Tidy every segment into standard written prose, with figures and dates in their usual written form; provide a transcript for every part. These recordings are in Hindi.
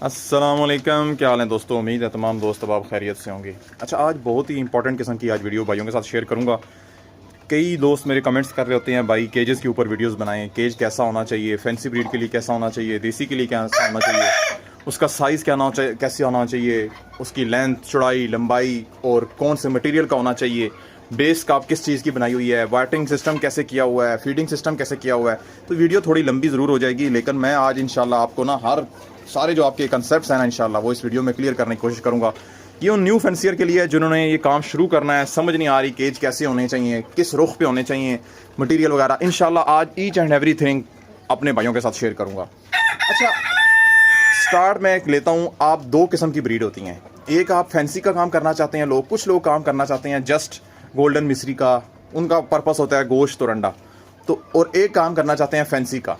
अस्सलामुअलैकुम, क्या हाल है दोस्तों। उम्मीद है तमाम दोस्त अब आप खैरियत से होंगे। अच्छा, आज बहुत ही इंपॉर्टेंट किस्म की आज वीडियो भाइयों के साथ शेयर करूंगा। कई दोस्त मेरे कमेंट्स कर रहे होते हैं, भाई केजेस के ऊपर वीडियोस बनाएं, केज कैसा होना चाहिए, फैंसी ब्रीड के लिए कैसा होना चाहिए, देसी के लिए कैसा होना चाहिए, उसका साइज़ क्या होना चाहिए, कैसे होना चाहिए, उसकी लेंथ, चौड़ाई, लंबाई और कौन से मटेरियल का होना चाहिए, बेस का किस चीज़ की बनाई हुई है, वाटरिंग सिस्टम कैसे किया हुआ है, फीडिंग सिस्टम कैसे किया हुआ है। तो वीडियो थोड़ी लंबी ज़रूर हो जाएगी, लेकिन मैं आज इंशाल्लाह आपको ना हर सारे जो आपके कंसेप्ट्स हैं ना इंशाल्लाह वो इस वीडियो में क्लियर करने की कोशिश करूँगा। ये उन न्यू फैंसियर के लिए है जिन्होंने ये काम शुरू करना है, समझ नहीं आ रही केज कैसे होने चाहिए, किस रुख पे होने चाहिए, मटेरियल वगैरह। इंशाल्लाह आज ईच एंड एवरीथिंग अपने भाइयों के साथ शेयर करूँगा। अच्छा, स्टार्ट में लेता हूँ। आप दो किस्म की ब्रीड होती हैं। एक आप फैंसी का काम करना चाहते हैं लोग, कुछ लोग काम करना चाहते हैं जस्ट गोल्डन मिस्री का, उनका पर्पस होता है गोश्त और अंडा। तो और एक काम करना चाहते हैं फैंसी का।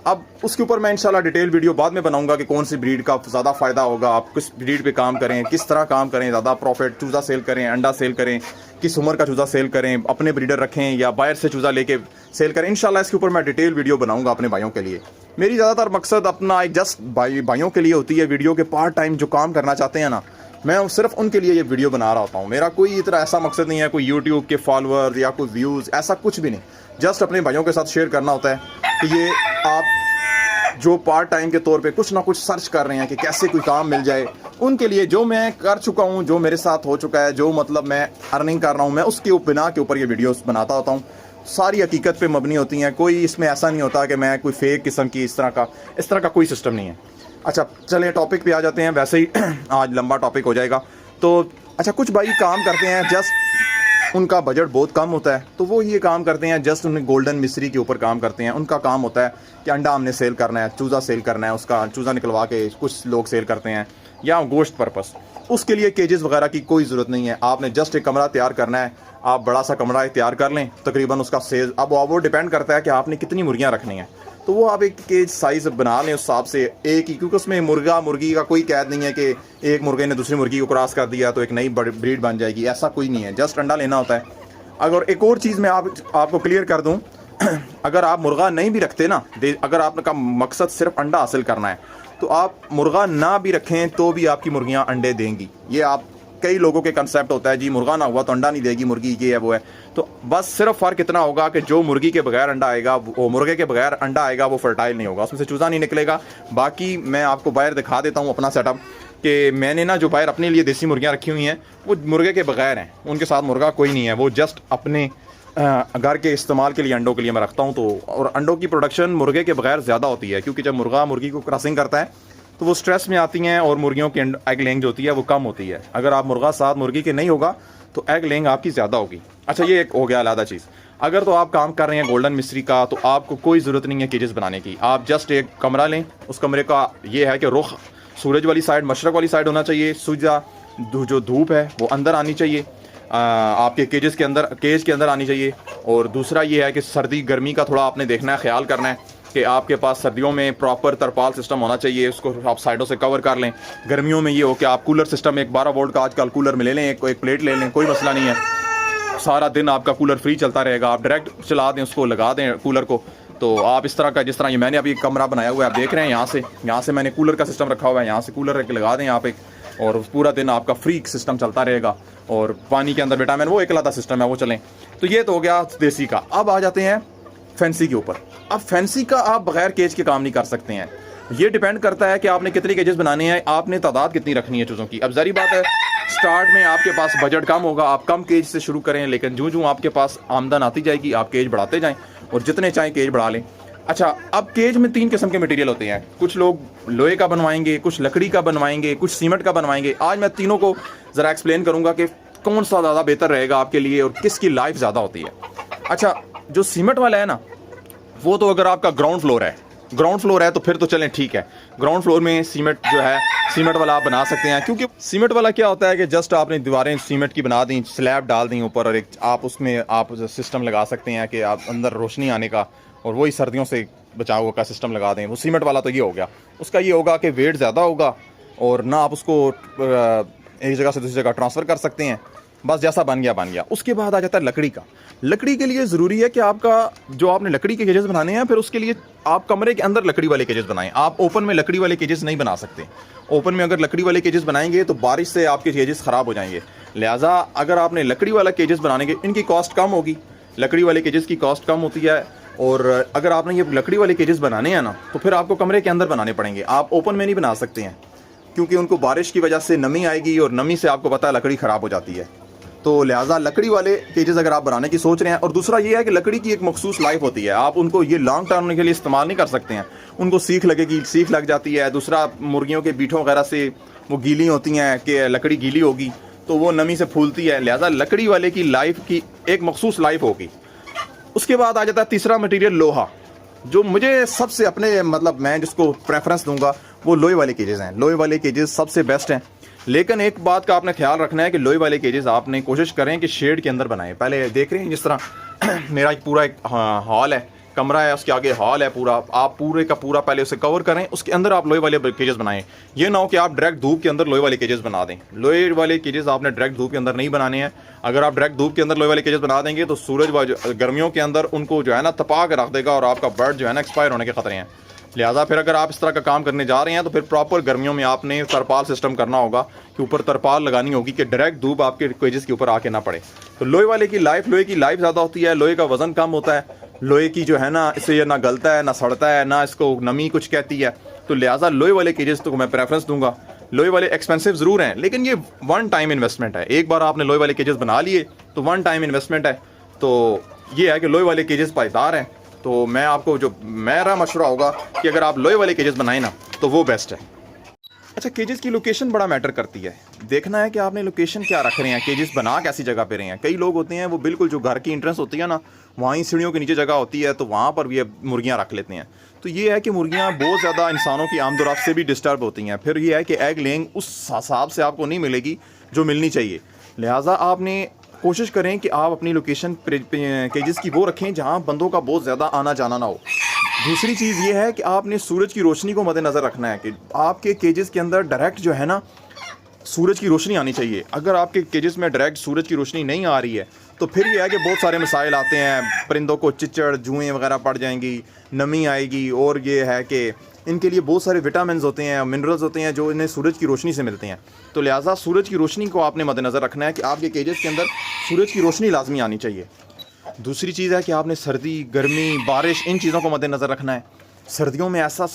अब उसके ऊपर मैं इंशाल्लाह डिटेल वीडियो बाद में बनाऊंगा कि कौन सी ब्रीड का ज़्यादा फ़ायदा होगा, आप किस ब्रीड पे काम करें, किस तरह काम करें, ज़्यादा प्रॉफिट, चूज़ा सेल करें, अंडा सेल करें, किस उम्र का चूज़ा सेल करें, अपने ब्रीडर रखें या बाहर से चूज़ा लेके सेल करें। इंशाल्लाह इसके ऊपर मैं डिटेल वीडियो बनाऊंगा अपने भाइयों के लिए। मेरी ज़्यादातर मकसद अपना एक जस्ट भाइयों के लिए होती है वीडियो के, पार्ट टाइम जो काम करना चाहते हैं ना, मैं सिर्फ उनके लिए ये वीडियो बना रहा होता हूँ। मेरा कोई इतना ऐसा मकसद नहीं है कोई यूट्यूब के फॉलोअर्स या कोई व्यूज़, ऐसा कुछ भी नहीं। जस्ट अपने भाइयों के साथ शेयर करना होता है कि ये आप जो पार्ट टाइम के तौर पे कुछ ना कुछ सर्च कर रहे हैं कि कैसे कोई काम मिल जाए, उनके लिए जो मैं कर चुका हूँ, जो मेरे साथ हो चुका है, जो मतलब मैं अर्निंग कर रहा हूँ, मैं उसके बिना के ऊपर ये वीडियोस बनाता होता हूँ। सारी हकीकत पे मबनी होती हैं, कोई इसमें ऐसा नहीं होता कि मैं कोई फेक किस्म की इस तरह का कोई सिस्टम नहीं है। अच्छा, चलिए टॉपिक पे आ जाते हैं। वैसे ही आज लंबा टॉपिक हो जाएगा। तो अच्छा, कुछ भाई काम करते हैं जस्ट उनका बजट बहुत कम होता है, तो वो ये काम करते हैं जस्ट उन्हें गोल्डन मिस्री के ऊपर काम करते हैं। उनका काम होता है कि अंडा हमने सेल करना है, चूज़ा सेल करना है, उसका चूज़ा निकलवा के कुछ लोग सेल करते हैं या गोश्त पर्पस। उसके लिए केजेस वगैरह की कोई ज़रूरत नहीं है। आपने जस्ट एक कमरा तैयार करना है, आप बड़ा सा कमरा तैयार कर लें, तकरीबन उसका सेल अब वो डिपेंड करता है कि आपने कितनी मुर्गियाँ रखनी है। तो वो आप एक केज साइज़ बना लें उस हिसाब से एक ही, क्योंकि उसमें मुर्गा मुर्गी का कोई कैद नहीं है कि एक मुर्गे ने दूसरी मुर्गी को क्रॉस कर दिया तो एक नई ब्रीड बन जाएगी, ऐसा कोई नहीं है। जस्ट अंडा लेना होता है। अगर एक और चीज़ मैं आपको क्लियर कर दूं, अगर आप मुर्गा नहीं भी रखते ना, अगर आपका मकसद सिर्फ अंडा हासिल करना है, तो आप मुर्गा ना भी रखें तो भी आपकी मुर्गियां अंडे देंगी। ये आप कई लोगों के कंसेप्ट होता है, जी मुर्गा ना हुआ तो अंडा नहीं देगी मुर्गी, ये है वो है। तो बस सिर्फ फ़र्क इतना होगा कि जो मुर्गी के बगैर अंडा आएगा, वो मुर्गे के बगैर अंडा आएगा, वो फर्टाइल नहीं होगा, उसमें से चूज़ा नहीं निकलेगा। बाकी मैं आपको बाहर दिखा देता हूँ अपना सेटअप कि मैंने ना जो बाहर अपने लिए देसी मुर्गियाँ रखी हुई हैं वो मुर्गे के बगैर हैं, उनके साथ मुर्गा कोई नहीं है, वो जस्ट अपने घर के इस्तेमाल के लिए अंडों के लिए मैं रखता हूँ। तो और अंडों की प्रोडक्शन मुर्गे के बगैर ज़्यादा होती है, क्योंकि जब मुर्गा मुर्गी को क्रॉसिंग करता है तो वो स्ट्रेस में आती हैं और मुर्गियों की एग लेंग जो होती है वो कम होती है। अगर आप मुर्गा साथ मुर्गी के नहीं होगा तो एग लेंग आपकी ज़्यादा होगी। अच्छा, ये एक हो गया अलग चीज़। अगर तो आप काम कर रहे हैं गोल्डन मिस्री का, तो आपको कोई ज़रूरत नहीं है केजेस बनाने की। आप जस्ट एक कमरा लें, उस कमरे का ये है कि रुख सूरज वाली साइड, मशरक़ वाली साइड होना चाहिए। जो धूप है वो अंदर आनी चाहिए, आपके केज के अंदर आनी चाहिए। और दूसरा ये है कि सर्दी गर्मी का थोड़ा आपने देखना है, ख्याल करना है कि आपके पास सर्दियों में प्रॉपर तरपाल सिस्टम होना चाहिए, उसको आप साइडों से कवर कर लें। गर्मियों में ये हो कि आप कूलर सिस्टम, एक 12 वोल्ट का आजकल कूलर में ले लें, एक प्लेट ले लें, कोई मसला नहीं है। सारा दिन आपका कूलर फ्री चलता रहेगा, आप डायरेक्ट चला दें, उसको लगा दें कूलर को। तो आप इस तरह का, जिस तरह ये मैंने अभी कमरा बनाया हुआ है, आप देख रहे हैं, यहाँ से मैंने कूलर का सिस्टम रखा हुआ है, यहाँ से कूलर लगा दें आप एक, और पूरा दिन आपका फ्री सिस्टम चलता रहेगा। और पानी के अंदर विटामिन वो एक अलग सिस्टम है, वो चलें। तो ये तो हो गया देसी का। अब आ जाते हैं फैंसी के ऊपर। अब फैंसी का आप बगैर केज के काम नहीं कर सकते हैं। ये डिपेंड करता है कि आपने कितने केजेस बनाने हैं, आपने तादाद कितनी रखनी है चूज़ों की। अब जारी बात है, स्टार्ट में आपके पास बजट कम होगा, आप कम केज से शुरू करें, लेकिन जो आपके पास आमदन आती जाएगी आप केज बढ़ाते जाएं और जितने चाहें केज बढ़ा लें। अच्छा, अब केज में 3 किस्म के मटेरियल होते हैं। कुछ लोग लोहे का बनवाएंगे, कुछ लकड़ी का बनवाएंगे, कुछ सीमेंट का बनवाएंगे। आज मैं तीनों को ज़रा एक्सप्लेन करूँगा कि कौन सा ज़्यादा बेहतर रहेगा आपके लिए और किसकी लाइफ ज़्यादा होती है। अच्छा, जो सीमेंट वाला है ना, वो तो अगर आपका ग्राउंड फ्लोर है तो फिर तो चलें ठीक है। ग्राउंड फ्लोर में सीमेंट जो है, सीमेंट वाला आप बना सकते हैं, क्योंकि सीमेंट वाला क्या होता है कि जस्ट आपने दीवारें सीमेंट की बना दी, स्लैब डाल दी ऊपर, और एक आप उसमें आप सिस्टम लगा सकते हैं कि आप अंदर रोशनी आने का और वही सर्दियों से बचाव का सिस्टम लगा दें। वो सीमेंट वाला तो ये हो गया। उसका ये होगा कि वेट ज़्यादा होगा और ना आप उसको एक जगह से दूसरी जगह ट्रांसफ़र कर सकते हैं, बस जैसा बन गया। उसके बाद आ जाता है लकड़ी का। लकड़ी के लिए ज़रूरी है कि आपका जो आपने लकड़ी के केजेस बनाने हैं, फिर उसके लिए आप कमरे के अंदर लकड़ी वाले केजेस बनाएं। आप ओपन में लकड़ी वाले केजेस नहीं बना सकते। ओपन में अगर लकड़ी वाले केजेस बनाएंगे तो बारिश से आपके केजेस ख़राब हो जाएंगे। लिहाजा अगर आपने लकड़ी वाला केजेस बनाने के, इनकी कॉस्ट कम होगी, लकड़ी वाले केजेस की कॉस्ट कम होती है। और अगर आपने ये लकड़ी वाले केजेस बनाने हैं ना, तो फिर आपको कमरे के अंदर बनाने पड़ेंगे, आप ओपन में नहीं बना सकते हैं, क्योंकि उनको बारिश की वजह से नमी आएगी और नमी से आपको पता है लकड़ी ख़राब हो जाती है। तो लिहाजा लकड़ी वाले केजेस अगर आप बनाने की सोच रहे हैं, और दूसरा ये है कि लकड़ी की एक मखसूस लाइफ होती है, आप उनको ये लॉन्ग टर्म के लिए इस्तेमाल नहीं कर सकते हैं, उनको सीख लगेगी, सीख लग जाती है। दूसरा मुर्गियों के बीठों वगैरह से वो गीली होती हैं कि लकड़ी गीली होगी तो वो नमी से फूलती है। लिहाजा लकड़ी वाले की लाइफ की एक मखसूस लाइफ होगी। उसके बाद आ जाता है तीसरा मटेरियल लोहा, जो मुझे सबसे अपने मतलब मैं जिसको प्रेफरेंस दूंगा वो लोहे वाले केजेस हैं। लोहे वाले केजेस सबसे बेस्ट हैं, लेकिन एक बात का आपने ख्याल रखना है कि लोहे वाले केजेस आपने कोशिश करें कि शेड के अंदर बनाएं। पहले देख रहे हैं जिस तरह मेरा एक पूरा एक हॉल है, कमरा है, उसके आगे हॉल है पूरा, आप पूरे का पूरा पहले उसे कवर करें, उसके अंदर आप लोहे वाले केजेस बनाएं। ये ना हो कि आप डायरेक्ट धूप के अंदर लोहे वाले केजेस बना दें। लोहे वाले केजेस आपने डायरेक्ट धूप के अंदर नहीं बनाने हैं। अगर आप डायरेक्ट धूप के अंदर लोहे वाले केजेस बना देंगे तो सूरज गर्मियों के अंदर उनको जो है ना तपा के रख देगा और आपका बर्ड जो है ना एक्सपायर होने के खतरे हैं। लिहाजा फिर अगर आप इस तरह का काम करने जा रहे हैं तो फिर प्रॉपर गर्मियों में आपने तरपाल सिस्टम करना होगा कि ऊपर तरपाल लगानी होगी कि डायरेक्ट धूप आपके केजेस के ऊपर आके ना पड़े। तो लोहे वाले की लाइफ, लोहे की लाइफ ज़्यादा होती है, लोहे का वजन कम होता है, लोहे की जो है ना इससे ये ना गलता है ना सड़ता है ना इसको नमी कुछ कहती है। तो लिहाजा लोहे वाले केजेस तो मैं प्रेफरेंस दूंगा। लोहे वाले एक्सपेंसिव ज़रूर हैं, लेकिन ये वन टाइम इन्वेस्टमेंट है। एक बार आपने लोहे वाले केजेस बना लिए तो वन टाइम इन्वेस्टमेंट है। तो ये है कि लोहे वाले केजेस पायदार हैं। तो मैं आपको जो मेरा मशवरा होगा कि अगर आप लोहे वाले केजेस बनाए ना तो वो बेस्ट है। अच्छा, केजेस की लोकेशन बड़ा मैटर करती है। देखना है कि आपने लोकेशन क्या रख रहे हैं, केजेस बना कैसी जगह पे रहे हैं। कई लोग होते हैं वो बिल्कुल जो घर की एंट्रेंस होती है ना, वहीं सीढ़ियों के नीचे जगह होती है, तो वहाँ पर भी मुर्गियाँ रख लेते हैं। तो ये है कि मुर्गियाँ बहुत ज़्यादा इंसानों की आमदोरफ्त से भी डिस्टर्ब होती हैं। फिर ये है कि एग लेइंग उस हिसाब से आपको नहीं मिलेगी जो मिलनी चाहिए। लिहाजा आपने कोशिश करें कि आप अपनी लोकेशन केजेस की वो रखें जहाँ बंदों का बहुत ज़्यादा आना जाना ना हो। दूसरी चीज़ ये है कि आपने सूरज की रोशनी को मद्देनज़र रखना है कि आपके केजेस के अंदर डायरेक्ट जो है ना सूरज की रोशनी आनी चाहिए। अगर आपके केजेस में डायरेक्ट सूरज की रोशनी नहीं आ रही है तो फिर ये है कि बहुत सारे मसाइल आते हैं, परिंदों को चिचड़ जुएँ वगैरह पड़ जाएंगी, नमी आएगी, और ये है कि इनके लिए बहुत सारे विटामिन्स होते हैं, मिनरल्स होते हैं जो इन्हें सूरज की रोशनी से मिलते हैं। तो लिहाजा सूरज की रोशनी को आपने मद्देनज़र रखना है कि आपके केजेस के अंदर सूरज की रोशनी लाजमी आनी चाहिए। दूसरी चीज़ है कि आपने सर्दी, गर्मी, बारिश, इन चीज़ों को मद्देनज़र रखना है। सर्दियों में ऐसा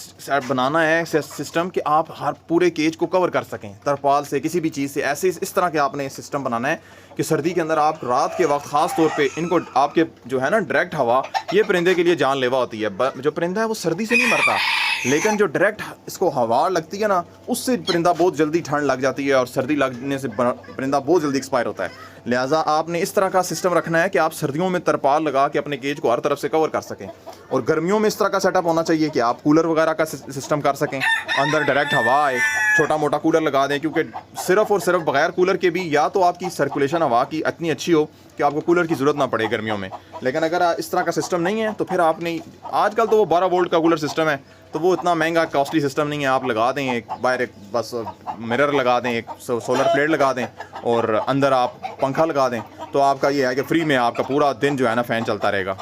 बनाना है सिस्टम कि आप हर पूरे केज को कवर कर सकें तरपाल से, किसी भी चीज़ से, ऐसे इस तरह के आपने सिस्टम बनाना है कि सर्दी के अंदर आप रात के वक्त ख़ास तौर पे इनको आपके जो है ना डायरेक्ट हवा, ये परिंदे के लिए जानलेवा होती है। जो परिंदा है वो सर्दी से नहीं मरता, लेकिन जो डायरेक्ट इसको हवा लगती है ना, उससे परिंदा बहुत जल्दी ठंड लग जाती है और सर्दी लगने से परिंदा बहुत जल्दी एक्सपायर होता है। लिहाजा आपने इस तरह का सिस्टम रखना है कि आप सर्दियों में तरपाल लगा के अपने केज को हर तरफ से कवर कर सकें, और गर्मियों में इस तरह का सेटअप होना चाहिए कि आप कूलर वगैरह का सिस्टम कर सकें, अंदर डायरेक्ट हवा आए, छोटा मोटा कूलर लगा दें, क्योंकि सिर्फ और सिर्फ बगैर कूलर के भी या तो आपकी सर्कुलेशन हवा की इतनी अच्छी हो कि आपको कूलर की ज़रूरत ना पड़े गर्मियों में। लेकिन अगर इस तरह का सिस्टम नहीं है तो फिर आपने, आजकल तो वो 12 वोल्ट का कूलर सिस्टम है, तो वो इतना महंगा कॉस्टली सिस्टम नहीं है। आप लगा दें एक बाहर एक बस मिरर लगा दें, एक सोलर प्लेट लगा दें और अंदर आप पंखा लगा दें, तो आपका ये है कि फ्री में आपका पूरा दिन जो है ना फ़ैन चलता रहेगा।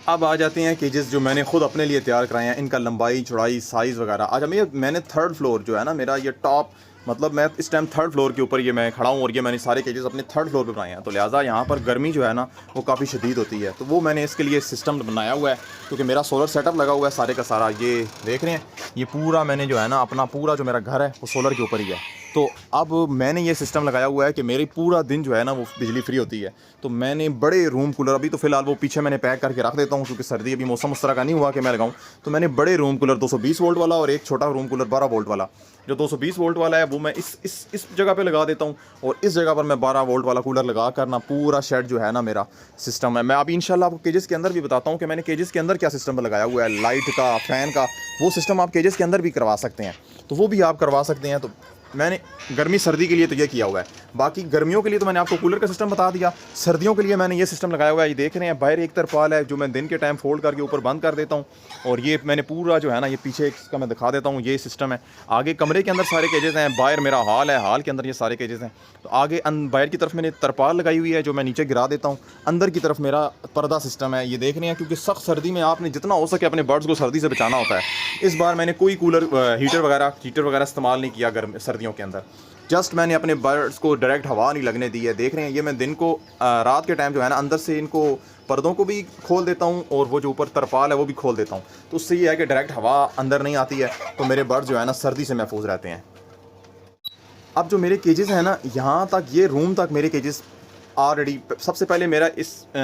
अब आ जाते हैं केजेस जो मैंने खुद अपने लिए तैयार कराए हैं, इनका लंबाई, चौड़ाई, साइज़ वगैरह। आज मैंने थर्ड फ्लोर जो है ना मेरा, ये टॉप मतलब मैं इस टाइम थर्ड फ्लोर के ऊपर ये मैं खड़ा हूँ और ये मैंने सारे केजेस अपने थर्ड फ्लोर पे बनाए हैं। तो लिहाजा यहाँ पर गर्मी जो है ना वो काफ़ी शदीद होती है, तो वो मैंने इसके लिए सिस्टम बनाया हुआ है, क्योंकि मेरा सोलर सेटअप लगा हुआ है सारे का सारा। ये देख रहे हैं, ये पूरा मैंने जो है ना अपना पूरा जो मेरा घर है वो सोलर के ऊपर ही है। तो अब मैंने ये सिस्टम लगाया हुआ है कि मेरी पूरा दिन जो है ना वो बिजली फ्री होती है। तो मैंने बड़े रूम कूलर, अभी तो फ़िलहाल वो पीछे मैंने पैक करके रख देता हूँ क्योंकि सर्दी अभी मौसम उस तरह का नहीं हुआ कि मैं लगाऊँ। तो मैंने बड़े रूम कूलर 220 वोल्ट वाला और एक छोटा रूम कूलर 12 वोल्ट वाला, जो 220 वोल्ट वाला है वो मैं इस जगह पे लगा देता हूँ, और इस जगह पर मैं 12 वोल्ट वाला कूलर लगा कर ना पूरा शेड जो है ना मेरा सिस्टम है। मैं अभी इंशाल्लाह आपको केजेस के अंदर भी बताता हूँ कि मैंने केजेस के अंदर क्या सिस्टम लगाया हुआ है, लाइट का, फ़ैन का, वो सिस्टम आप केजेस के अंदर भी करवा सकते हैं, तो वो भी आप करवा सकते हैं। तो मैंने गर्मी सर्दी के लिए तो ये किया हुआ है। बाकी गर्मियों के लिए तो मैंने आपको कूलर का सिस्टम बता दिया। सर्दियों के लिए मैंने ये सिस्टम लगाया हुआ है। ये देख रहे हैं बाहर एक तरपाल है जो मैं दिन के टाइम फोल्ड करके ऊपर बंद कर देता हूँ, और ये मैंने पूरा जो है ना, ये पीछे इसका मैं दिखा देता हूँ, ये सिस्टम है। आगे कमरे के अंदर सारे केजेस हैं, बाहर मेरा हॉल है, हॉल के अंदर ये सारे केजेस हैं। तो आगे बाहर की तरफ मैंने तरपाल लगाई हुई है जो मैं नीचे गिरा देता हूँ। अंदर की तरफ मेरा पर्दा सिस्टम है। ये देख रहे हैं, क्योंकि सख्त सर्दी में आपने जितना हो सके अपने बर्ड्स को सर्दी से बचाना होता है। इस बार मैंने कोई कूलर हीटर वगैरह इस्तेमाल नहीं किया सर्दियों के अंदर। जस्ट मैंने अपने बर्ड्स को डायरेक्ट हवा नहीं लगने दी है। देख रहे हैं, ये मैं दिन को रात के टाइम जो है ना, अंदर से इनको पर्दों को भी खोल देता हूँ और वो जो ऊपर तरपाल है वो भी खोल देता हूँ। तो उससे ये है कि डायरेक्ट हवा अंदर नहीं आती है, तो मेरे बर्ड्स जो है ना सर्दी से महफूज रहते हैं। अब जो मेरे केजेस हैं ना, यहाँ तक ये रूम तक मेरे केजेस ऑलरेडी, सबसे पहले मेरा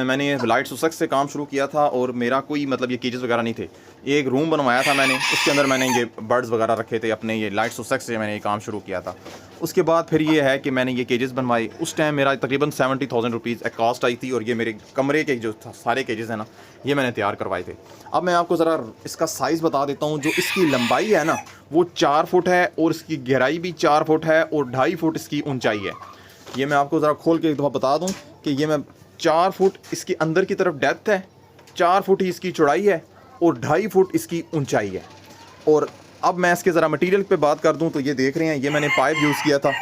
मैंने लाइट सुसक्स से काम शुरू किया था, और मेरा कोई मतलब ये केजेस वगैरह नहीं थे। एक रूम बनवाया था मैंने, उसके अंदर मैंने ये बर्ड्स वगैरह रखे थे अपने। ये लाइट सुसक्स से मैंने ये काम शुरू किया था। उसके बाद फिर ये है कि मैंने ये केजेस बनवाए। उस टाइम मेरा तकरीबन 70,000 रुपीज़ एक कॉस्ट आई थी, और ये मेरे कमरे के जो सारे केजेस हैं ना, ये मैंने तैयार करवाए थे। अब मैं आपको ज़रा इसका साइज़ बता देता हूँ। जो इसकी लंबाई है ना, वो 4 फुट है, और इसकी गहराई भी 4 फुट है, और 2.5 फुट इसकी ऊंचाई है। ये मैं आपको ज़रा खोल के एक दफ़ा बता दूं कि ये मैं 4 फुट इसकी अंदर की तरफ डेप्थ है, 4 फुट ही इसकी चौड़ाई है, और 2.5 फुट इसकी ऊंचाई है। और अब मैं इसके ज़रा मटेरियल पे बात कर दूं तो ये देख रहे हैं, ये मैंने पाइप यूज़ किया था।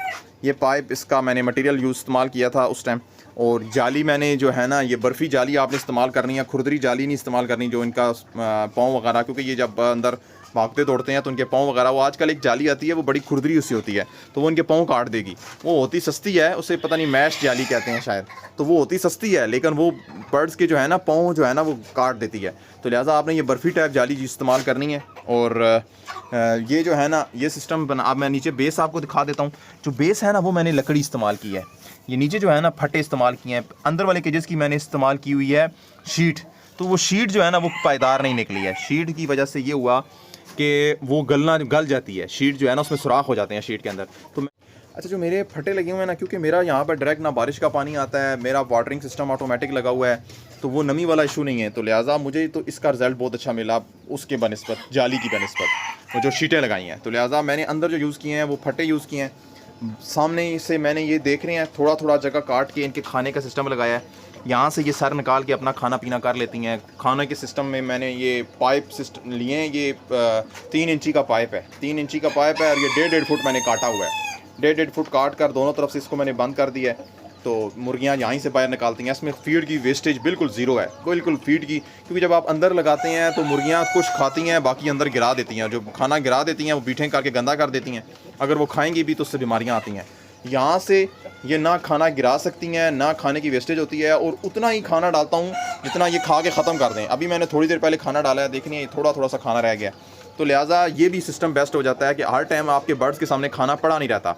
ये पाइप, इसका मैंने मटेरियल इस्तेमाल किया था उस टाइम। और जाली मैंने जो है ना, ये बर्फ़ी जाली आपने इस्तेमाल करनी है, खुरदरी जाली नहीं इस्तेमाल करनी जो इनका पाँव वगैरह, क्योंकि ये जब अंदर भागते दौड़ते हैं तो उनके पाँव वगैरह, वो आजकल एक जाली आती है वो बड़ी खुरदरी उससे होती है, तो वो उनके पाँव काट देगी। वो होती सस्ती है, उसे पता नहीं मैश जाली कहते हैं शायद, तो वो होती सस्ती है, लेकिन वो बर्ड्स के जो है ना पाँव जो है ना वो काट देती है। तो लिहाजा आपने ये बर्फ़ी टाइप जाली इस्तेमाल करनी है। और ये जो है ना, ये सिस्टम बना। अब मैं नीचे बेस आपको दिखा देता हूँ। जो बेस है ना, वो मैंने लकड़ी इस्तेमाल की है। ये नीचे जो है ना फटे इस्तेमाल किए हैं। अंदर वाले केजेस की मैंने इस्तेमाल की हुई है शीट, तो वो शीट जो है ना वो पायदार नहीं निकली है। शीट की वजह से ये हुआ कि वो गल जाती है। शीट जो है ना उसमें सुराख हो जाते हैं शीट के अंदर। तो अच्छा, जो मेरे फटे लगे हुए हैं ना, क्योंकि मेरा यहाँ पर डायरेक्ट ना बारिश का पानी आता है, मेरा वाटरिंग सिस्टम ऑटोमेटिक लगा हुआ है, तो वो नमी वाला इशू नहीं है। तो लिहाजा मुझे तो इसका रिज़ल्ट बहुत अच्छा मिला उसके बनस्बत, जाली की बनस्बत, वो जो शीटें लगाई हैं। तो लिहाजा मैंने अंदर जो यूज़ किए हैं वो फटे यूज़ किए हैं। सामने से मैंने ये देख रहे हैं, थोड़ा थोड़ा जगह काट के इनके खाने का सिस्टम लगाया है। यहाँ से ये सर निकाल के अपना खाना पीना कर लेती हैं। खाने के सिस्टम में मैंने ये पाइप सिस्टम लिए हैं। ये 3 इंची का पाइप है, 3 इंची का पाइप है, और ये 1.5 फुट मैंने काटा हुआ है। 1.5 फुट काट कर दोनों तरफ से इसको मैंने बंद कर दिया है। तो मुर्गियाँ यहीं से बाहर निकालती हैं। इसमें फीड की वेस्टेज बिल्कुल ज़ीरो है, बिल्कुल फीड की, क्योंकि जब आप अंदर लगाते हैं तो मुर्गियाँ कुछ खाती हैं, बाकी अंदर गिरा देती हैं। जो खाना गिरा देती हैं वो बीठें करके गंदा कर देती हैं। अगर वो खाएंगी भी तो उससे बीमारियाँ आती हैं। यहाँ से ये ना खाना गिरा सकती हैं, ना खाने की वेस्टेज होती है, और उतना ही खाना डालता हूँ जितना ये खा के ख़त्म कर दें। अभी मैंने थोड़ी देर पहले खाना डाला है, देखनी है थोड़ा थोड़ा सा खाना रह गया। तो लिहाजा ये भी सिस्टम बेस्ट हो जाता है कि हर टाइम आपके बर्ड्स के सामने खाना पड़ा नहीं रहता।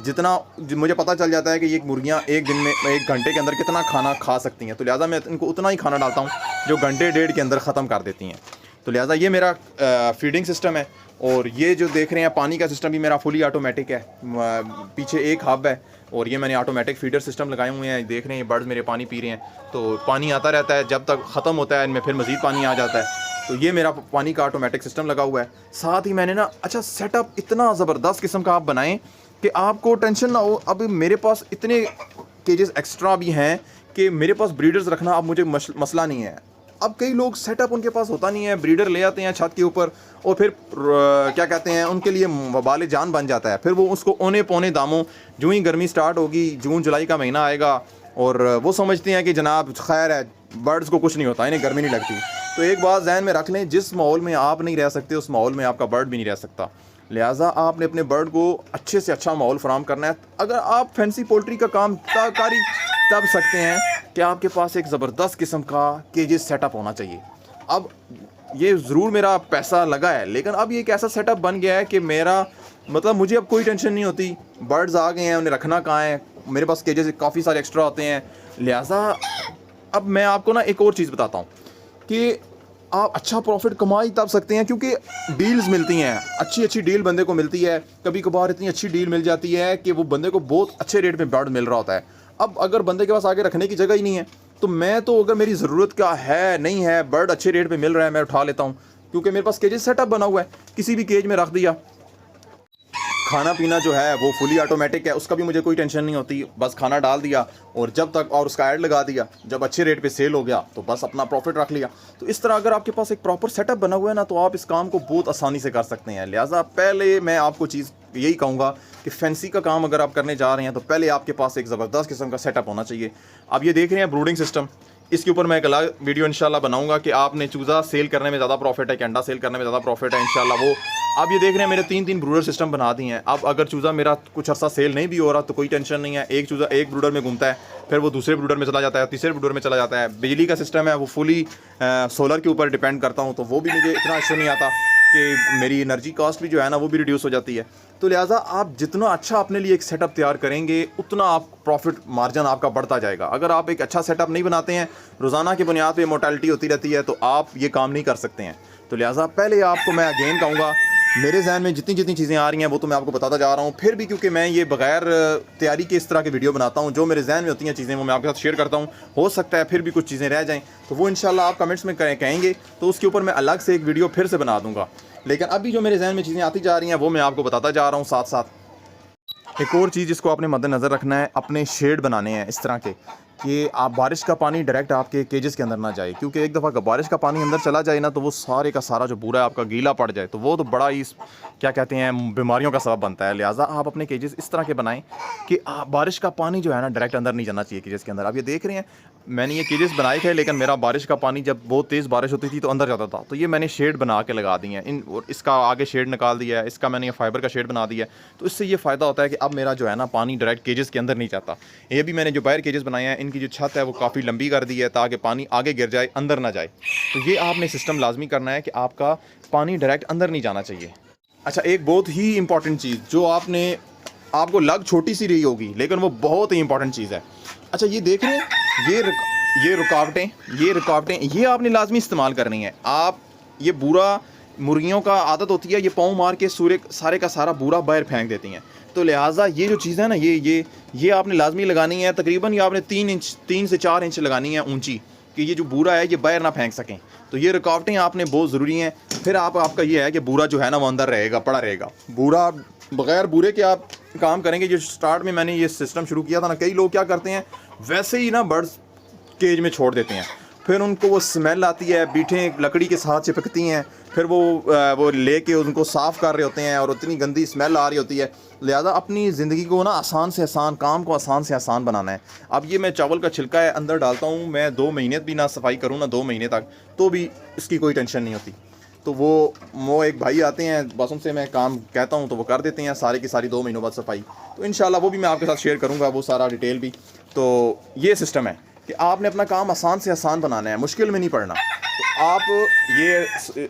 जितना मुझे पता चल जाता है कि ये मुर्गियाँ एक दिन में 1 घंटे के अंदर कितना खाना खा सकती हैं, तो लिहाजा मैं इनको उतना ही खाना डालता हूँ जो घंटे 1.5 के अंदर ख़त्म कर देती हैं। तो लिहाजा ये मेरा फीडिंग सिस्टम है। और ये जो देख रहे हैं पानी का सिस्टम भी मेरा फुली ऑटोमेटिक है। पीछे एक हब है, और ये मैंने ऑटोमेटिक फीडर सिस्टम लगाए हुए हैं। देख रहे हैं बर्ड्स मेरे पानी पी रहे हैं, तो पानी आता रहता है, जब तक ख़त्म होता है इनमें फिर मज़ीद पानी आ जाता है। तो ये मेरा पानी का ऑटोमेटिक सिस्टम लगा हुआ है। साथ ही मैंने ना अच्छा सेटअप इतना ज़बरदस्त किस्म का आप बनाएं कि आपको टेंशन ना हो। अब मेरे पास इतने केजेस एक्स्ट्रा भी हैं कि मेरे पास ब्रीडर्स रखना अब मुझे मसला नहीं है। अब कई लोग सेटअप उनके पास होता नहीं है, ब्रीडर ले आते हैं छत के ऊपर, और फिर क्या कहते हैं उनके लिए वबाल जान बन जाता है। फिर वो उसको औने पौने दामों, जो ही गर्मी स्टार्ट होगी, जून जुलाई का महीना आएगा, और वो समझते हैं कि जनाब खैर है, बर्ड्स को कुछ नहीं होता, इन्हें गर्मी नहीं लगती। तो एक बात ज़हन में रख लें, जिस माहौल में आप नहीं रह सकते उस माहौल में आपका बर्ड भी नहीं रह सकता। लिहाजा आपने अपने बर्ड को अच्छे से अच्छा माहौल फराहम करना है। अगर आप फैंसी पोल्ट्री का काम कारी तब सकते हैं कि आपके पास एक ज़बरदस्त किस्म का केजेस सेटअप होना चाहिए। अब ये ज़रूर मेरा पैसा लगा है, लेकिन अब ये एक ऐसा सेटअप बन गया है कि मेरा मतलब मुझे अब कोई टेंशन नहीं होती। बर्ड्स आ गए हैं, उन्हें रखना कहाँ है, मेरे पास केजेस काफ़ी सारे एक्स्ट्रा होते हैं। लिहाजा अब मैं आपको ना एक और चीज़ बताता हूँ कि आप अच्छा प्रॉफिट कमा ही तब सकते हैं क्योंकि डील्स मिलती हैं, अच्छी अच्छी डील बंदे को मिलती है। कभी कभार इतनी अच्छी डील मिल जाती है कि वो बंदे को बहुत अच्छे रेट में बर्ड मिल रहा होता है। अब अगर बंदे के पास आगे रखने की जगह ही नहीं है तो मैं तो अगर मेरी ज़रूरत का है नहीं है, बर्ड अच्छे रेट में मिल रहा है, मैं उठा लेता हूँ क्योंकि मेरे पास केजेस सेटअप बना हुआ है। किसी भी केज में रख दिया, खाना पीना जो है वो फुली ऑटोमेटिक है, उसका भी मुझे कोई टेंशन नहीं होती। बस खाना डाल दिया और जब तक, और उसका ऐड लगा दिया, जब अच्छे रेट पे सेल हो गया तो बस अपना प्रॉफिट रख लिया। तो इस तरह अगर आपके पास एक प्रॉपर सेटअप बना हुआ है ना, तो आप इस काम को बहुत आसानी से कर सकते हैं। लिहाजा पहले मैं आपको चीज़ यही कहूँगा कि फैंसी का काम अगर आप करने जा रहे हैं तो पहले आपके पास एक ज़बरदस्त किस्म का सेटअप होना चाहिए। आप ये देख रहे हैं ब्रूडिंग सिस्टम, इसके ऊपर मैं एक अलग वीडियो इंशाल्लाह बनाऊंगा कि आपने चूज़ा सेल करने में ज़्यादा प्रॉफिट है कि अंडा सेल करने में ज़्यादा प्रॉफिट है। इंशाल्लाह वो आप ये देख रहे हैं मेरे 3 ब्रूडर सिस्टम बना दिए हैं। अब अगर चूज़ा मेरा कुछ अर्सा सेल नहीं भी हो रहा तो कोई टेंशन नहीं है। एक चूज़ा एक ब्रूडर में घूमता है, फिर वो दूसरे ब्रूडर में चला जाता है, तीसरे ब्रूडर में चला जाता है। बिजली का सिस्टम है वो फुली सोलर के ऊपर डिपेंड करता हूँ, तो वो भी मुझे इतना इशू नहीं आता कि मेरी एनर्जी कॉस्ट भी जो है ना वो भी रिड्यूस हो जाती है। तो लिहाजा आप जितना अच्छा अपने लिए एक सेटअप तैयार करेंगे उतना आप प्रॉफिट मार्जिन आपका बढ़ता जाएगा। अगर आप एक अच्छा सेटअप नहीं बनाते हैं, रोज़ाना की बुनियाद पे मोर्टेलिटी होती रहती है, तो आप ये काम नहीं कर सकते हैं। तो लिहाजा पहले आपको मैं अगेन कहूँगा, मेरे जहन में जितनी जितनी चीज़ें आ रही हैं वो तो मैं आपको बताता जा रहा हूँ। फिर भी क्योंकि मैं ये बगैर तैयारी के इस तरह के वीडियो बनाता हूँ, जो मेरे जहन में होती हैं चीज़ें वो मैं आपके साथ शेयर करता हूँ। हो सकता है फिर भी कुछ चीज़ें रह जाएँ, तो वो इंशाल्लाह आप कमेंट्स में कहेंगे तो उसके ऊपर मैं अलग से एक वीडियो फिर से बना दूँगा। लेकिन अभी जो मेरे जहन में चीज़ें आती जा रही हैं वो मैं आपको बताता जा रहा हूँ। साथ साथ एक और चीज़ जिसको आपने मद्देनज़र रखना है, अपने शेड बनाने हैं इस तरह के कि आप बारिश का पानी डायरेक्ट आपके केजेस के अंदर ना जाए, क्योंकि एक दफ़ा बारिश का पानी अंदर चला जाए ना तो वो सारे का सारा जो पूरा है आपका गीला पड़ जाए, तो वो तो बड़ा ही क्या कहते हैं बीमारियों का सबब बनता है। लिहाजा आप अपने केजेस इस तरह के बनाएं कि बारिश का पानी जो है ना डायरेक्ट अंदर नहीं जाना चाहिए केजेस के अंदर। आप ये देख रहे हैं मैंने ये केजेस बनाए थे, लेकिन मेरा बारिश का पानी जब बहुत तेज़ बारिश होती थी तो अंदर जाता था, तो ये मैंने शेड बना के लगा दिए हैं और इसका आगे शेड निकाल दिया है, इसका मैंने ये फाइबर का शेड बना दिया है। तो इससे ये फ़ायदा होता है कि अब मेरा जो है ना पानी डायरेक्ट केजेस के अंदर नहीं जाता। ये भी मैंने जो बाहर केजेस बनाए हैं इनकी जो छत है वो काफ़ी लंबी कर दी है ताकि पानी आगे गिर जाए, अंदर ना जाए। तो ये आपने सिस्टम लाजमी करना है कि आपका पानी डायरेक्ट अंदर नहीं जाना चाहिए। अच्छा, एक बहुत ही इंपॉर्टेंट चीज़ जो आपको लग छोटी सी रही होगी लेकिन वो बहुत ही इंपॉर्टेंट चीज़ है। अच्छा, ये देख रहे हैं ये रुकावटें ये आपने लाजमी इस्तेमाल करनी है। आप ये बूरा, मुर्गियों का आदत होती है ये पाँव मार के सारे का सारा बूरा बाहर फेंक देती हैं। तो लिहाजा ये जो चीज़ है ना ये आपने लाजमी लगानी है। तकरीबन ये आपने 3 से 4 इंच लगानी है ऊंची, कि ये जो बूरा है ये बाहर ना फेंक सकें। तो ये रुकावटें आपने बहुत ज़रूरी हैं। फिर आपका ये है कि बूरा जो है ना वो अंदर रहेगा, पड़ा रहेगा। बूरा बग़ैर बूरे के आप काम करेंगे। जो स्टार्ट में मैंने ये सिस्टम शुरू किया था ना, कई लोग क्या करते हैं वैसे ही ना बर्ड्स केज में छोड़ देते हैं, फिर उनको वो स्मेल आती है, बीठें लकड़ी के साथ चिपकती हैं, फिर वो लेके उनको साफ़ कर रहे होते हैं और उतनी गंदी स्मेल आ रही होती है। लिहाजा अपनी ज़िंदगी को ना आसान से आसान, काम को आसान से आसान बनाना है। अब ये मैं चावल का छिलका है अंदर डालता हूँ, मैं 2 महीने भी ना सफाई करूँ ना 2 महीने तक, तो भी इसकी कोई टेंशन नहीं होती। तो वो एक भाई आते हैं, बस उनसे मैं काम कहता हूँ तो वो कर देते हैं सारी की सारी 2 महीनों बाद सफाई। तो इंशाल्लाह वो भी मैं आपके साथ शेयर करूँगा, वो सारा डिटेल भी। तो ये सिस्टम है कि आपने अपना काम आसान से आसान बनाना है, मुश्किल में नहीं पड़ना। तो आप ये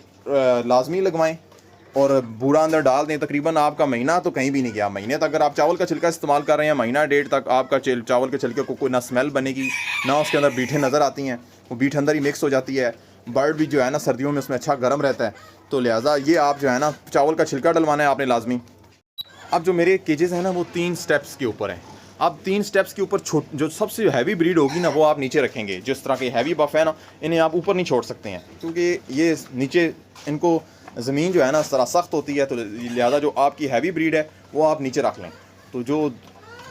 लाजमी लगवाएं और बूरा अंदर डाल दें। तकरीबन आपका महीना तो कहीं भी नहीं गया। महीने तक अगर आप चावल का छिलका इस्तेमाल कर रहे हैं, महीना 1.5 तक आपका चावल के छिलके को कोई ना स्मेल बनेगी, ना उसके अंदर बीठें नज़र आती हैं, वो बीठ अंदर ही मिक्स हो जाती है। बर्ड भी जो है ना सर्दियों में उसमें अच्छा गर्म रहता है। तो लिहाजा ये आप जो है ना चावल का छिलका डलवाना है आपने लाजमी। अब जो मेरे केजेस हैं ना वो 3 स्टेप्स के ऊपर हैं। अब 3 स्टेप्स के ऊपर जो सबसे हैवी ब्रीड होगी ना वो आप नीचे रखेंगे। जिस तरह के हैवी बफ है ना, इन्हें आप ऊपर नहीं छोड़ सकते हैं, क्योंकि ये नीचे इनको ज़मीन जो है ना ज़रा सख्त होती है। तो लिहाजा जो आपकी हैवी ब्रीड है वो आप नीचे रख लें। तो जो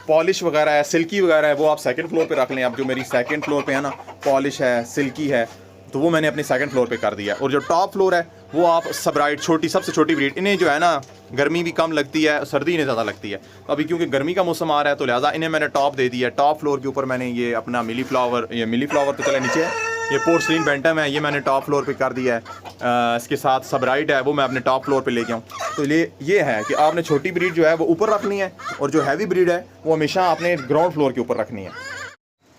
पॉलिश वगैरह है, सिल्की वगैरह है, वो आप 2nd फ्लोर पे रख लें। अब जो मेरी 2nd फ्लोर पे है ना पॉलिश है, सिल्की है, तो वो मैंने अपने 2nd फ्लोर पे कर दिया। और जो टॉप फ्लोर है वो आप सबराइट, सबसे छोटी ब्रीड, इन्हें जो है ना गर्मी भी कम लगती है, सर्दी इन्हें ज़्यादा लगती है। तो अभी क्योंकि गर्मी का मौसम आ रहा है तो लिहाजा इन्हें मैंने टॉप दे दिया। टॉप फ्लोर के ऊपर मैंने ये अपना मिली फ्लावर तो चले नीचे है, ये पोर्सलिन बेंटम है, ये मैंने टॉप फ्लोर पे कर दिया है। इसके साथ सबराइट है वो मैं अपने टॉप फ्लोर पे लेके आऊँ। तो ये है कि आपने छोटी ब्रीड जो है वो ऊपर रखनी है और जो हैवी ब्रीड है वो हमेशा आपने ग्राउंड फ्लोर के ऊपर रखनी है।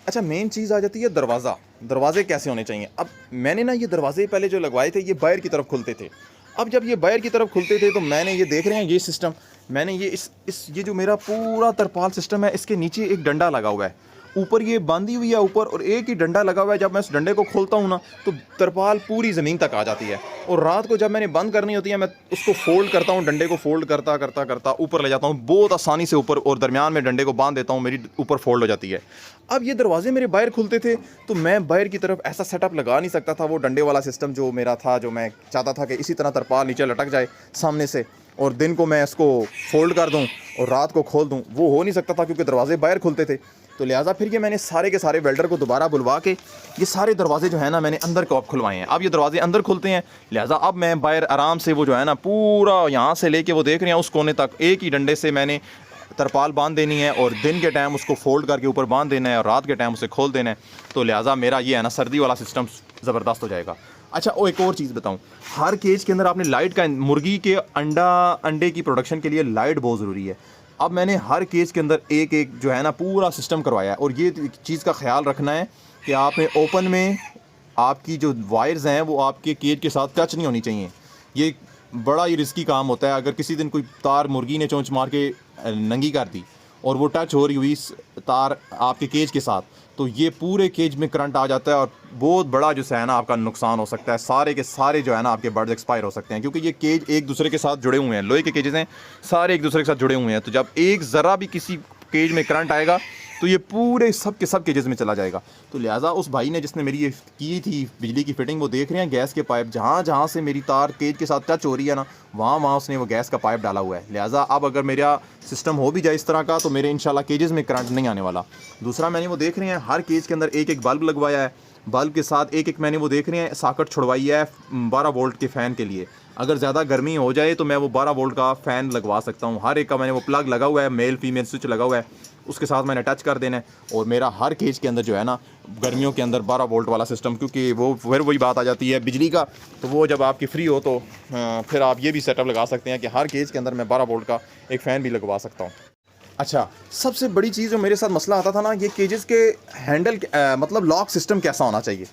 अच्छा, मेन चीज़ आ जाती है दरवाजे कैसे होने चाहिए। अब मैंने ना ये दरवाजे पहले जो लगवाए थे ये बाहर की तरफ खुलते थे। अब जब ये बाहर की तरफ खुलते थे तो मैंने ये देख रहे हैं ये सिस्टम, मैंने ये जो मेरा पूरा तरपाल सिस्टम है इसके नीचे एक डंडा लगा हुआ है, ऊपर ये बांधी हुई है ऊपर, और एक ही डंडा लगा हुआ है। जब मैं उस डंडे को खोलता हूँ ना तो तरपाल पूरी ज़मीन तक आ जाती है। और रात को जब मैंने बंद करनी होती है मैं उसको फोल्ड करता हूँ, डंडे को फोल्ड करता ऊपर ले जाता हूँ बहुत आसानी से ऊपर, और दरमियान में डंडे को बांध देता हूँ, मेरी ऊपर फोल्ड हो जाती है। अब ये दरवाजे मेरे बाहर खुलते थे तो मैं बाहर की तरफ ऐसा सेटअप लगा नहीं सकता था। वो डंडे वाला सिस्टम जो मेरा था, जो मैं चाहता था कि इसी तरह तरपाल नीचे लटक जाए सामने से, और दिन को मैं इसको फोल्ड कर दूँ और रात को खोल दूँ, वो हो नहीं सकता था क्योंकि दरवाजे बाहर खुलते थे। तो लिहाजा फिर ये मैंने सारे के सारे वेल्डर को दोबारा बुलवा के ये सारे दरवाजे जो है ना मैंने अंदर को अब खुलवाए हैं। अब ये दरवाजे अंदर खुलते हैं, लिहाजा अब मैं बाहर आराम से वो जो है ना पूरा यहाँ से लेके वो देख रहे हैं उस कोने तक एक ही डंडे से मैंने तरपाल बांध देनी है और दिन के टाइम उसको फोल्ड करके ऊपर बांध देना है और रात के टाइम उसे खोल देना है। तो लिहाजा मेरा ये है ना सर्दी वाला सिस्टम ज़बरदस्त हो जाएगा। अच्छा वो एक और चीज़ बताऊं, हर केज के अंदर आपने लाइट का, मुर्गी के अंडे की प्रोडक्शन के लिए लाइट बहुत ज़रूरी है। अब मैंने हर केज के अंदर एक एक जो है ना पूरा सिस्टम करवाया है और ये चीज़ का ख्याल रखना है कि आपने ओपन में आपकी जो वायर्स हैं वो आपके केज के साथ टच नहीं होनी चाहिए। ये बड़ा ही रिस्की काम होता है। अगर किसी दिन कोई तार मुर्गी ने चोंच मार के नंगी कर दी और वो टच हो रही हुई तार आपके केज के साथ, तो ये पूरे केज में करंट आ जाता है और बहुत बड़ा जो है ना आपका नुकसान हो सकता है। सारे के सारे जो है ना आपके बर्ड्स एक्सपायर हो सकते हैं क्योंकि ये केज एक दूसरे के साथ जुड़े हुए हैं। लोहे के केजेस हैं, सारे एक दूसरे के साथ जुड़े हुए हैं। तो जब एक ज़रा भी किसी केज में करंट आएगा तो ये पूरे सब के सब केजेस में चला जाएगा। तो लिहाजा उस भाई ने जिसने मेरी ये की थी बिजली की फिटिंग, वो देख रहे हैं गैस के पाइप जहाँ जहाँ से मेरी तार केज के साथ टच हो रही है ना वहाँ वहाँ उसने वो गैस का पाइप डाला हुआ है। लिहाजा अब अगर मेरा सिस्टम हो भी जाए इस तरह का तो मेरे इंशाल्लाह केजेस में करंट नहीं आने वाला। दूसरा मैंने वो देख रहे हैं हर केज के अंदर एक एक बल्ब लगवाया है। बल्ब के साथ एक एक मैंने वो देख रहे हैं सॉकेट छुड़वाई है 12 वोल्ट के फ़ैन के लिए। अगर ज़्यादा गर्मी हो जाए तो मैं वो 12 वोल्ट का फ़ैन लगवा सकता हूँ। हर एक का मैंने वो प्लग लगा हुआ है, मेल फीमेल स्विच लगा हुआ है, उसके साथ मैंने अटैच कर देना है। और मेरा हर केज के अंदर जो है ना गर्मियों के अंदर 12 वोल्ट वाला सिस्टम, क्योंकि वो फिर वही बात आ जाती है बिजली का, तो वो जब आपकी फ्री हो तो फिर आप ये भी सेटअप लगा सकते हैं कि हर केज के अंदर मैं 12 वोल्ट का एक फ़ैन भी लगवा सकता हूँ। अच्छा, सबसे बड़ी चीज़ जो मेरे साथ मसला आता था ना, ये केजेस के हैंडल मतलब लॉक सिस्टम कैसा होना चाहिए।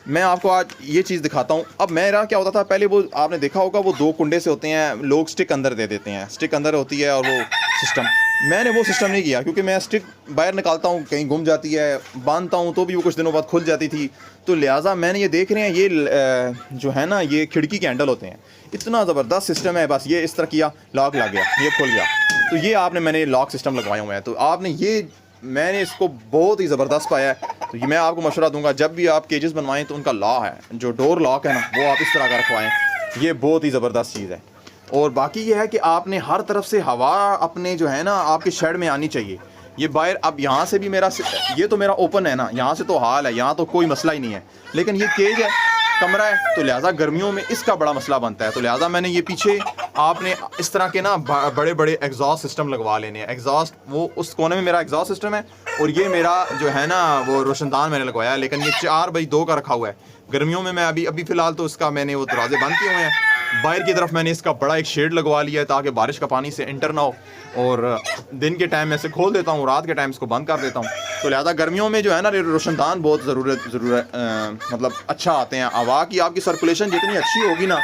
मैं आपको आज ये चीज़ दिखाता हूँ। अब मेरा क्या होता था पहले, वो आपने देखा होगा वो 2 कुंडे से होते हैं, लोग स्टिक अंदर दे देते हैं, स्टिक अंदर होती है और वो सिस्टम, मैंने वो सिस्टम नहीं किया क्योंकि मैं स्टिक बाहर निकालता हूँ कहीं गुम जाती है, बांधता हूँ तो भी वो कुछ दिनों बाद खुल जाती थी। तो लिहाजा मैंने ये देख रहे हैं ये जो है ना ये खिड़की के हैंडल होते हैं, इतना ज़बरदस्त सिस्टम है। बस ये इस तरह किया, लॉक लग गया, ये खुल गया। तो ये आपने मैंने लॉक सिस्टम लगवाए हुए हैं, तो आपने ये मैंने इसको बहुत ही ज़बरदस्त पाया है। तो ये मैं आपको मशवरा दूंगा जब भी आप केजेस बनवाएं तो उनका लॉक है, जो डोर लॉक है ना, वो आप इस तरह का रखवाएं। ये बहुत ही ज़बरदस्त चीज़ है। और बाकी ये है कि आपने हर तरफ से हवा अपने जो है ना आपके शेड में आनी चाहिए। ये बाहर, अब यहाँ से भी मेरा, ये तो मेरा ओपन है ना, यहाँ से तो हाल है, यहाँ तो कोई मसला ही नहीं है, लेकिन ये केज है, कमरा है, तो लिहाजा गर्मियों में इसका बड़ा मसला बनता है। तो लिहाजा मैंने ये पीछे आपने इस तरह के ना बड़े बड़े एग्जॉस्ट सिस्टम लगवा लेने हैं। एग्जॉस्ट वो उस कोने में मेरा एग्जॉस्ट सिस्टम है और ये मेरा जो है ना वो रोशनदान मैंने लगवाया है, लेकिन ये 4x2 का रखा हुआ है। गर्मियों में मैं अभी फ़िलहाल तो इसका मैंने वो दरवाजे बंद किए हुए हैं। बाहर की तरफ मैंने इसका बड़ा एक शेड लगवा लिया है ताकि बारिश का पानी से इंटर ना हो, और दिन के टाइम में इसे खोल देता हूँ, रात के टाइम इसको बंद कर देता हूँ। तो लिहाजा गर्मियों में जो है ना रोशनदान बहुत ज़रूरत मतलब अच्छा आते हैं। हवा की आपकी सर्कुलेशन जितनी अच्छी होगी ना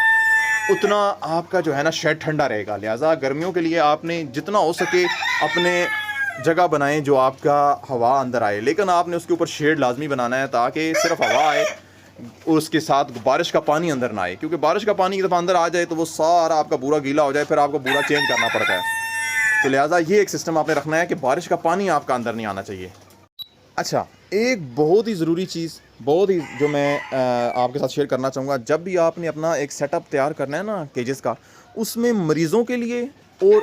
उतना आपका जो है ना शेड ठंडा रहेगा। लिहाजा गर्मियों के लिए आपने जितना हो सके अपने जगह बनाएं जो आपका हवा अंदर आए, लेकिन आपने उसके ऊपर शेड लाजमी बनाना है ताकि सिर्फ हवा आए, उसके साथ बारिश का पानी अंदर ना आए, क्योंकि बारिश का पानी जब अंदर आ जाए तो वो सारा आपका पूरा गीला हो जाए, फिर आपको पूरा चेंज करना पड़ता है। तो लिहाजा ये एक सिस्टम आपने रखना है कि बारिश का पानी आपका अंदर नहीं आना चाहिए। अच्छा, एक बहुत ही ज़रूरी चीज़, बहुत ही जो मैं आपके साथ शेयर करना चाहूँगा, जब भी आपने अपना एक सेटअप तैयार करना है ना केजेस का, उसमें मरीज़ों के लिए और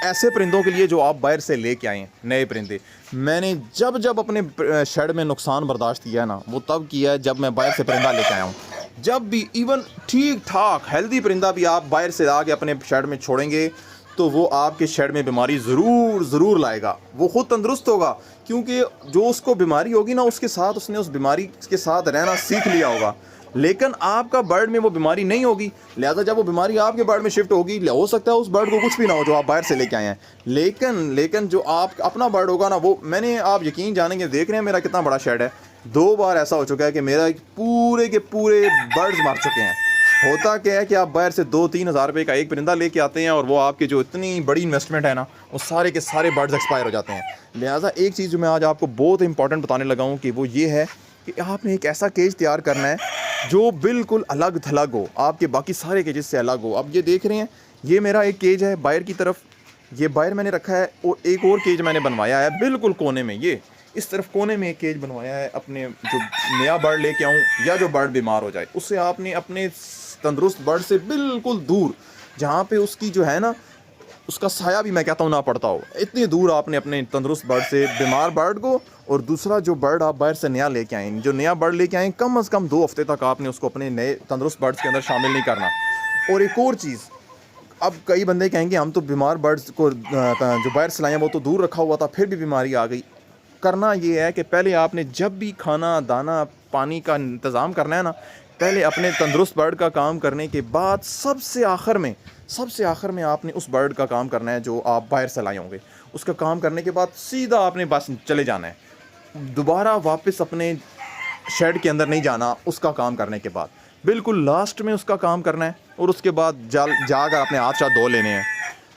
ऐसे परिंदों के लिए जो आप बाहर से लेके आए हैं नए परिंदे, मैंने जब अपने शेड में नुकसान बर्दाश्त किया है ना, वो तब किया है जब मैं बाहर से परिंदा लेके आया हूँ। जब भी इवन ठीक ठाक हेल्दी परिंदा भी आप बाहर से आके अपने शेड में छोड़ेंगे तो वो आपके शेड में बीमारी ज़रूर लाएगा। वो ख़ुद तंदुरुस्त होगा क्योंकि जो उसको बीमारी होगी ना उसके साथ उसने उस बीमारी के साथ रहना सीख लिया होगा, लेकिन आपका बर्ड में वो बीमारी नहीं होगी। लिहाजा जब वो बीमारी आपके बर्ड में शिफ्ट होगी, हो सकता है उस बर्ड को कुछ भी ना हो जो आप बाहर से लेके आए हैं, लेकिन जो आप अपना बर्ड होगा ना, वो मैंने, आप यकीन जानेंगे, देख रहे हैं मेरा कितना बड़ा शेड है, 2 बार ऐसा हो चुका है कि मेरा पूरे के पूरे बर्ड्स मर चुके हैं। होता क्या है कि आप बाहर से 2-3 हज़ार रुपये का एक परिंदा लेके आते हैं और वो आपके जो इतनी बड़ी इन्वेस्टमेंट है ना, वो सारे के सारे बर्ड्स एक्सपायर हो जाते हैं। लिहाजा एक चीज़ जो मैं आज आपको बहुत इंपॉर्टेंट बताने लगा हूँ कि वो ये है कि आपने एक ऐसा केज तैयार करना है जो बिल्कुल अलग थलग हो, आपके बाकी सारे केजेस से अलग हो। अब ये देख रहे हैं, ये मेरा एक केज है बाहर की तरफ, ये बाहर मैंने रखा है, और एक और केज मैंने बनवाया है बिल्कुल कोने में, ये इस तरफ कोने में एक केज बनवाया है। अपने जो नया बर्ड लेके आऊँ या जो बर्ड बीमार हो जाए, उससे आपने अपने तंदुरुस्त बर्ड से बिल्कुल दूर जहाँ पे उसकी जो है ना उसका साया भी मैं कहता हूँ ना पड़ता हो। इतनी दूर आपने अपने तंदुरुस्त बर्ड से बीमार बर्ड को, और दूसरा जो बर्ड आप बाहर से नया लेके आए, जो नया बर्ड लेके आए कम से कम 2 हफ्ते तक आपने उसको अपने नए तंदुरुस्त बर्ड्स के अंदर शामिल नहीं करना। और एक और चीज़, अब कई बंदे कहेंगे हम तो बीमार बर्ड्स को जो बाहर से लाए हैं वो तो दूर रखा हुआ था फिर भी बीमारी आ गई। करना ये है कि पहले आपने जब भी खाना दाना पानी का इंतज़ाम करना है ना, पहले अपने तंदुरुस्त बर्ड का काम करने के बाद सबसे आखिर में आपने उस बर्ड का काम करना है जो आप बाहर से लाए होंगे। उसका काम करने के बाद सीधा आपने बस चले जाना है, दोबारा वापस अपने शेड के अंदर नहीं जाना। उसका काम करने के बाद बिल्कुल लास्ट में उसका काम करना है, और उसके बाद जाकर अपने हाथ शाथ धो लेने हैं।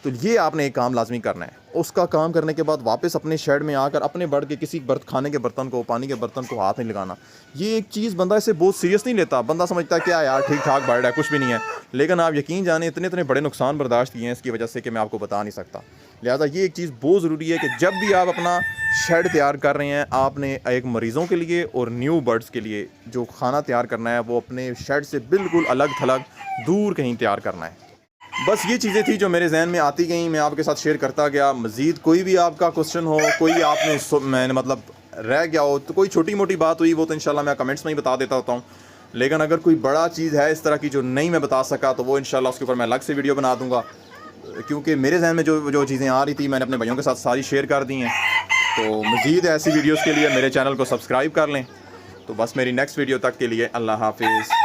तो ये आपने एक काम लाजमी करना है। उसका काम करने के बाद वापस अपने शेड में आकर अपने बर्ड के किसी खाने के बर्तन को, पानी के बर्तन को हाथ नहीं लगाना। ये एक चीज़ बंदा इसे बहुत सीरियस नहीं लेता, बंदा समझता है क्या यार ठीक ठाक बर्ड है कुछ भी नहीं है, लेकिन आप यकीन जाने इतने बड़े नुकसान बर्दाश्त किए हैं इसकी वजह से कि मैं आपको बता नहीं सकता। लिहाजा ये एक चीज़ बहुत ज़रूरी है कि जब भी आप अपना शेड तैयार कर रहे हैं, आपने एक मरीज़ों के लिए और न्यू बर्ड्स के लिए जो खाना तैयार करना है वो अपने शेड से बिल्कुल अलग थलग दूर कहीं तैयार करना है। बस ये चीज़ें थी जो मेरे जहन में आती गई, मैं आपके साथ शेयर करता गया। मज़ीद कोई भी आपका क्वेश्चन हो, कोई आपने मैंने मतलब रह गया हो, तो कोई छोटी मोटी बात हुई वो तो इंशाल्लाह मैं कमेंट्स में ही बता देता होता हूँ। लेकिन अगर कोई बड़ा चीज़ है इस तरह की जो नहीं मैं बता सका तो वो इंशाल्लाह उसके ऊपर मैं अलग से वीडियो बना दूँगा, क्योंकि मेरे जहन में जो चीज़ें आ रही थी मैंने अपने भाइयों के साथ सारी शेयर कर दी हैं। तो मज़ीद ऐसी वीडियोज़ के लिए मेरे चैनल को सब्सक्राइब कर लें। तो बस मेरी नेक्स्ट वीडियो तक के लिए अल्लाह हाफिज़।